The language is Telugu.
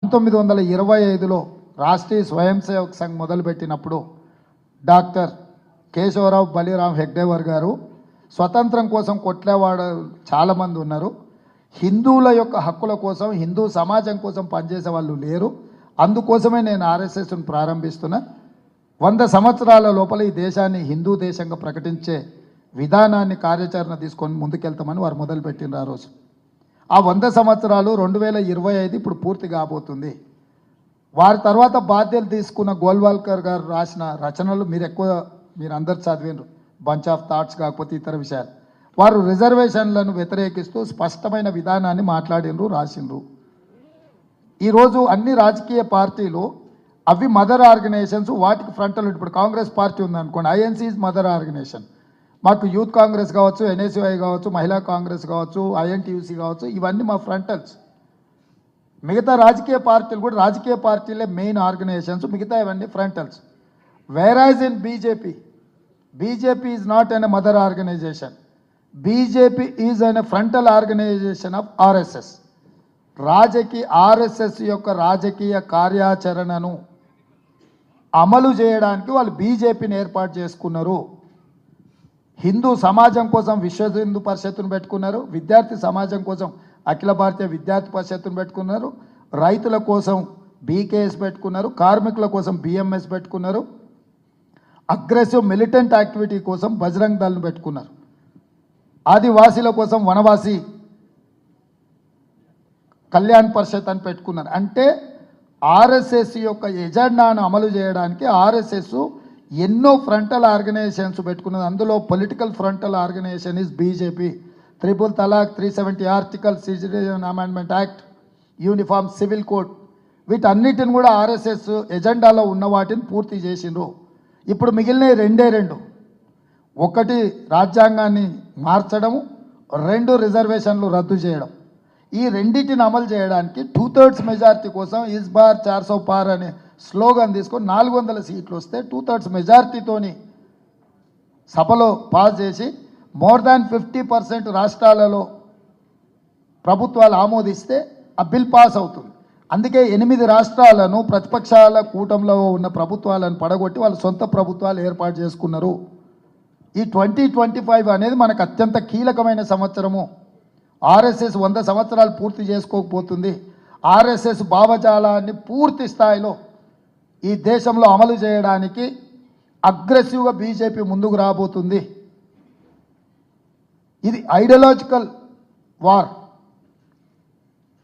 1925లో రాష్ట్రీయ స్వయం సేవక్ సంఘ్ మొదలుపెట్టినప్పుడు డాక్టర్ కేశవరావు బలిరామ్ హెగ్డేవర్ గారు స్వతంత్రం కోసం కొట్లేవాడు చాలామంది ఉన్నారు. హిందువుల యొక్క హక్కుల కోసం, హిందూ సమాజం కోసం పనిచేసే వాళ్ళు లేరు. అందుకోసమే నేను ఆర్ఎస్ఎస్ను ప్రారంభిస్తున్నా. 100 సంవత్సరాల లోపల ఈ దేశాన్ని హిందూ దేశంగా ప్రకటించే విధానాన్ని కార్యాచరణ తీసుకొని ముందుకెళ్తామని వారు మొదలుపెట్టినారు. ఆ రోజు ఆ 100 సంవత్సరాలు 2025 ఇప్పుడు పూర్తి కాబోతుంది. వారి తర్వాత బాధ్యతలు తీసుకున్న గోల్వాల్కర్ గారు రాసిన రచనలు మీరు అందరు చదివినారు. బంచ్ ఆఫ్ థాట్స్ కాకపోతే ఇతర విషయాలు. వారు రిజర్వేషన్లను వ్యతిరేకిస్తూ స్పష్టమైన విధానాన్ని మాట్లాడినరు, రాసిండ్రు. ఈరోజు అన్ని రాజకీయ పార్టీలు అవి మదర్ ఆర్గనైజేషన్స్, వాటికి ఫ్రంటల్. ఇప్పుడు కాంగ్రెస్ పార్టీ ఉందనుకోండి, ఐఎన్సీ ఈజ్ మదర్ ఆర్గనైజేషన్. మాకు యూత్ కాంగ్రెస్ కావచ్చు, ఎన్ఎస్యుఐ కావచ్చు, మహిళా కాంగ్రెస్ కావచ్చు, ఐఎన్టీయూసీ కావచ్చు, ఇవన్నీ మా ఫ్రంటల్స్. మిగతా రాజకీయ పార్టీలు కూడా రాజకీయ పార్టీలే మెయిన్ ఆర్గనైజేషన్స్, మిగతా ఇవన్నీ frontals. Whereas in BJP is not an a mother organisation. BJP is an a frontal organisation of RSS. RSS యొక్క రాజకీయ కార్యాచరణను అమలు చేయడానికి వాళ్ళు బీజేపీని ఏర్పాటు చేసుకున్నారు. హిందూ సమాజం కోసం విశ్వ హిందూ పరిషత్తును పెట్టుకున్నారు. విద్యార్థి సమాజం కోసం అఖిల భారతీయ విద్యార్థి పరిషత్తును పెట్టుకున్నారు. రైతుల కోసం బీకేఎస్ పెట్టుకున్నారు. కార్మికుల కోసం బిఎంఎస్ పెట్టుకున్నారు. అగ్రెసివ్ మిలిటెంట్ యాక్టివిటీ కోసం బజరంగ్ దళ్ను పెట్టుకున్నారు. ఆదివాసీల కోసం వనవాసి కళ్యాణ్ పరిషత్ అని పెట్టుకున్నారు. అంటే ఆర్ఎస్ఎస్ యొక్క ఎజెండాను అమలు చేయడానికి ఆర్ఎస్ఎస్ ఎన్నో ఫ్రంటల్ ఆర్గనైజేషన్స్ పెట్టుకున్నది. అందులో political frontal organisation is BJP. 3 తలాక్, 370 article, citizen amendment act, uniform civil code, వీటన్నిటిని కూడా ఆర్ఎస్ఎస్ ఎజెండాలో ఉన్న వాటిని పూర్తి చేసిండ్రు. ఇప్పుడు మిగిలినవి రెండు. ఒకటి రాజ్యాంగాన్ని మార్చడము, 2 రిజర్వేషన్లు రద్దు చేయడం. ఈ రెండింటిని అమలు చేయడానికి 2/3 మెజారిటీ కోసం ఇస్ బార్ 400 పార్ అనే స్లోగన్ తీసుకొని 400 సీట్లు వస్తే 2/3 మెజారిటీతోని సభలో పాస్ చేసి మోర్ దాన్ 50% రాష్ట్రాలలో ప్రభుత్వాలు ఆమోదిస్తే ఆ బిల్ పాస్ అవుతుంది. అందుకే 8 రాష్ట్రాలను ప్రతిపక్షాల కూటంలో ఉన్న ప్రభుత్వాలను పడగొట్టి వాళ్ళు సొంత ప్రభుత్వాలు ఏర్పాటు చేసుకున్నారు. ఈ 2025 అనేది మనకు అత్యంత కీలకమైన సంవత్సరము. ఆర్ఎస్ఎస్ 100 సంవత్సరాలు పూర్తి చేసుకోకపోతుంది. ఆర్ఎస్ఎస్ భావజాలాన్ని పూర్తి స్థాయిలో ఈ దేశంలో అమలు చేయడానికి అగ్రెసివ్గా బీజేపీ ముందుకు రాబోతుంది. ఇది ఐడియాలజికల్ వార్.